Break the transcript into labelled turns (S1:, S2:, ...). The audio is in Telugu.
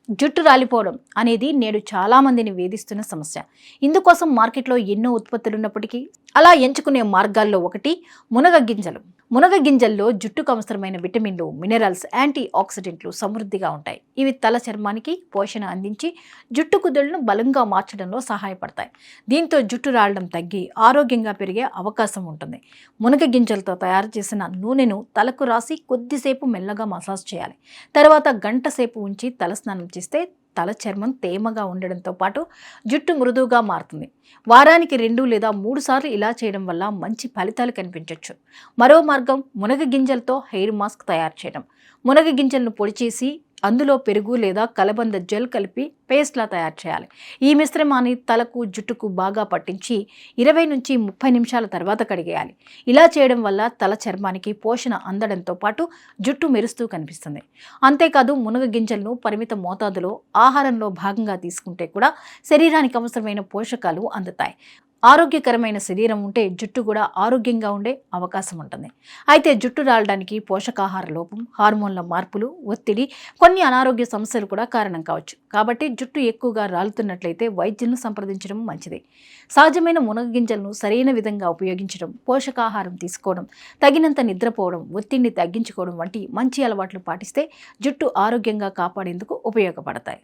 S1: జుట్టు రాలిపోవడం అనేది నేడు చాలా మందిని వేధిస్తున్న సమస్య. ఇందుకోసం మార్కెట్లో ఎన్నో ఉత్పత్తులు ఉన్నప్పటికీ అలా ఎంచుకునే మార్గాల్లో ఒకటి మునగ గింజలు. మునగ గింజల్లో జుట్టుకు అవసరమైన విటమిన్లు, మినరల్స్, యాంటీ ఆక్సిడెంట్లు సమృద్ధిగా ఉంటాయి. ఇవి తల చర్మానికి పోషణ అందించి జుట్టు కుదుళ్లను బలంగా మార్చడంలో సహాయపడతాయి. దీంతో జుట్టు రాలడం తగ్గి ఆరోగ్యంగా పెరిగే అవకాశం ఉంటుంది. మునగ గింజలతో తయారు చేసిన నూనెను తలకు రాసి కొద్దిసేపు మెల్లగా మసాజ్ చేయాలి. తర్వాత గంట సేపు ఉంచి తలస్నానం చేస్తే తల చర్మం తేమగా ఉండడంతో పాటు జుట్టు మృదువుగా మారుతుంది. వారానికి 2 లేదా 3 సార్లు ఇలా చేయడం వల్ల మంచి ఫలితాలు కనిపించవచ్చు. మరో మార్గం మునగ గింజలతో హెయిర్ మాస్క్ తయారు చేయడం. మునగ గింజలను పొడి చేసి అందులో పెరుగు లేదా కలబంద జెల్ కలిపి పేస్ట్లా తయారు చేయాలి. ఈ మిశ్రమాన్ని తలకు, జుట్టుకు బాగా పట్టించి 20 నుంచి 30 నిమిషాల తర్వాత కడిగేయాలి. ఇలా చేయడం వల్ల తల చర్మానికి పోషణ అందడంతో పాటు జుట్టు మెరుస్తూ కనిపిస్తుంది. అంతేకాదు మునగ గింజలను పరిమిత మోతాదులో ఆహారంలో భాగంగా తీసుకుంటే కూడా శరీరానికి అవసరమైన పోషకాలు అందుతాయి. ఆరోగ్యకరమైన శరీరం ఉంటే జుట్టు కూడా ఆరోగ్యంగా ఉండే అవకాశం ఉంటుంది. అయితే జుట్టు రాలడానికి పోషకాహార లోపం, హార్మోన్ల మార్పులు, ఒత్తిడి, కొన్ని అనారోగ్య సమస్యలు కూడా కారణం కావచ్చు. కాబట్టి జుట్టు ఎక్కువగా రాలుతున్నట్లయితే వైద్యులను సంప్రదించడం మంచిది. సహజమైన మునగ గింజలను సరైన విధంగా ఉపయోగించడం, పోషకాహారం తీసుకోవడం, తగినంత నిద్రపోవడం, ఒత్తిడిని తగ్గించుకోవడం వంటి మంచి అలవాట్లు పాటిస్తే జుట్టు ఆరోగ్యంగా కాపాడేందుకు ఉపయోగపడతాయి.